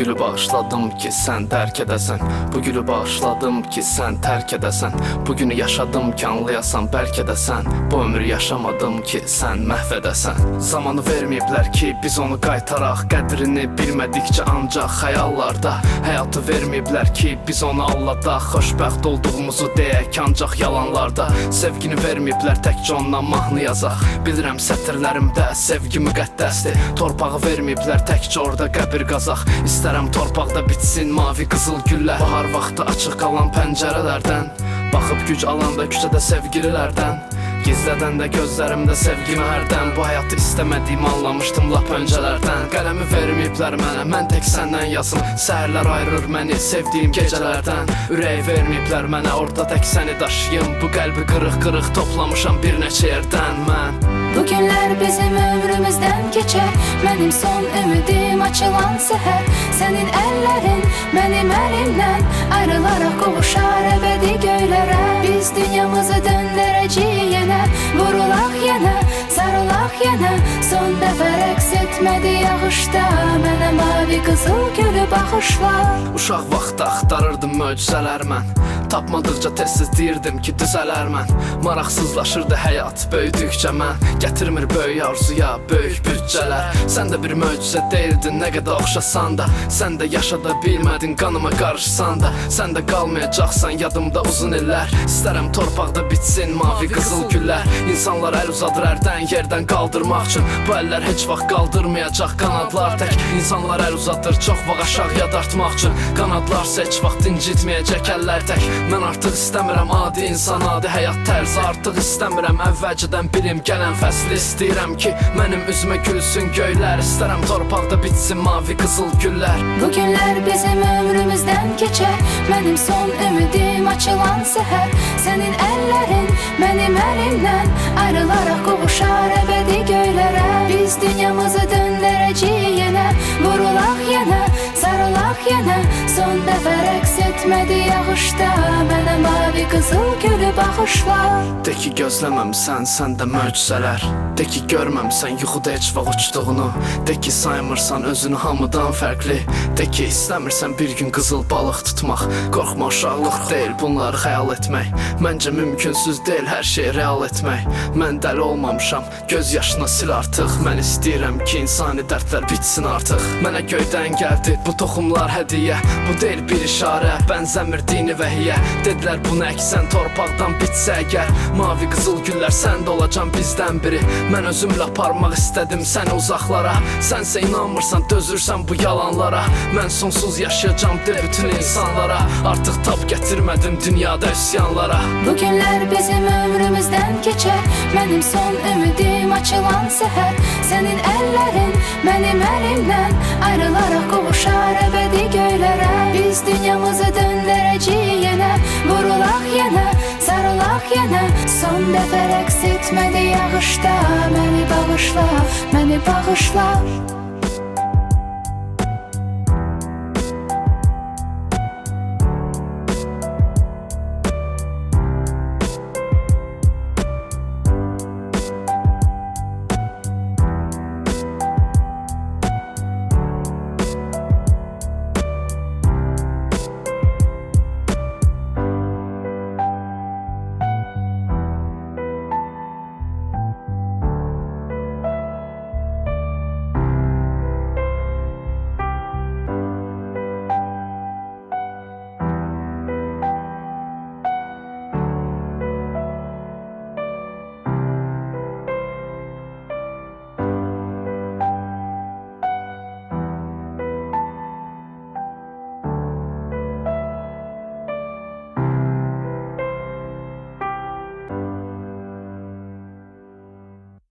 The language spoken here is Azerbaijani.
gülü bağışladım ki sən tərk edəsən. Bu gülü bağışladım ki sən tərk edəsən. Bugünü yaşadım ki anlayasan bəlkə də sən. Bu ömür yaşamadım ki sən məhv edəsən. Zamanı verməyiblər ki biz onu qaytaraq. Qədrini bilmədikcə ancaq xəyallarda. Həyatı verməyiblər ki biz onu alladaq. Xoşbəxt olduğumuzu deyək ancaq yalanlarda. Sevgini verməyiblər təkcə ondan mahnı yazaq. Bilirəm sətirlərimdə sevgi müqəddəsdir. Torpağı verməyiblər təkcə orada qəbir qazaq. İstərəm torpaqda bitsin mavi qızıl güllər. Bahar vaxtı açıq qalan pəncərələrdən baxıb güc alanda küçədə sevgililərdən. Gizlədən də gözlərimdə sevgimi hərdən. Bu həyatı istəmədiyimi anlamışdım lap öncələrdən. Qələmi verməyiblər mənə, mən tək səndən yazım. Səhərlər ayırır məni sevdiyim gecələrdən. Ürəyi verməyiblər mənə, orada tək səni daşıyım. Bu qəlbi qırıq-qırıq toplamışam bir neçə yerdən mən. Bu günlər bizim ömrümüzdən keçər. Mənim son ümidim açılan səhər. Sənin əllərin mənim əlimdən ayrılaraq qovuşar əbədi göylərə. Biz dünyamızı döndərəcəyik yenə. Vurulaq yenə, sarılaq yenə. Son dəfə rəqs etmədi yağışda. Mənə mavi qızıl gülü bağışla. Uşaq vaxtda axtarırdım möcüzələr mən. Tapmadıqca tez-tez deyirdim ki düzələr mən. Maraqsızlaşırdı həyat böyüdükcə mən. Gətirmir böyük arzuya böyük bütcələr. Sən də bir möcüzə deyildin nə qədər oxşasan da. Sən də yaşada bilmədin qanıma qarışsan da. Sən də qalmayacaqsan yadımda uzun illər. İstərəm torpaqda bitsin mavi qızıl güllər. İnsanlar əl uzadır ərdən yerdən qaldırmaq üçün. Bu əllər heç vaxt qaldırmayacaq qanadlar tək. İnsanlar əl uzadır çox vaxt aşağıya dartmaq üçün. Qanadlarsa heç vaxt incitməyəcək əllər tək. Mən artıq istəmirəm adi insan, adi həyat tərzi. Artıq istəmirəm əvvəlcədən bilim gələn fəsli. İstəyirəm ki mənim üzümə gülsün göylər. İstərəm torpaqda bitsin mavi qızıl güllər. Bu günlər bizim ömrümüzdən keçər. Mənim son ümidim açılan səhər. Sənin əllərin mənim əlimdən ayrılaraq qovuşar əbədi göylərə. Biz dünyamızı döndərəcəyik yenə. Vurulaq yenə, sarılaq yenə. Son dəfə rəqs etmədi yağışda. Mənə mavi qızıl gülü bağışla. De ki gözləməmsən sən də möcüzələr. De ki görməmsən yuxuda heç vaxt uçduğunu. De ki saymırsan özünü hamıdan fərqli. De ki istəmirsən bir gün qızıl balıq tutmaq. Qorxma uşaqlıq deyil bunları xəyal etmək. Məncə mümkünsüz deyil hər şey real etmək. Mən dəli olmamışam, göz yaşına sil artıq. Mən istəyirəm ki insani dərdlər bitsin artıq. Mənə göydən gəldi bu toxumlar hədiyyə. Bu deyil bir işarə, bənzəmir dini vəhiyyə. Dedilər bunu əksən torpaqdan bitsə əgər. Mavi qızıl güllər səndə olacam bizdən biri. Mən özümlə aparmaq istədim səni uzaqlara. Sənsə inanmırsan, dözürsən bu yalanlara. Mən sonsuz yaşayacam de bütün insanlara. Artıq tab gətirmədim dünyada üsyanlara. Bu günlər bizim ömrümüzdən keçər. Mənim son ümidim açılan səhər. Sənin əllərin mənim əlimdən ayrılaraq qovuşar əbədi göylərə. Biz dünyamızı döndərəcəyik yenə. Vurulaq yenə, sarılaq yenə. Son dəfə rəqs etmədi yağışda. Məni bağışla, məni bağışla.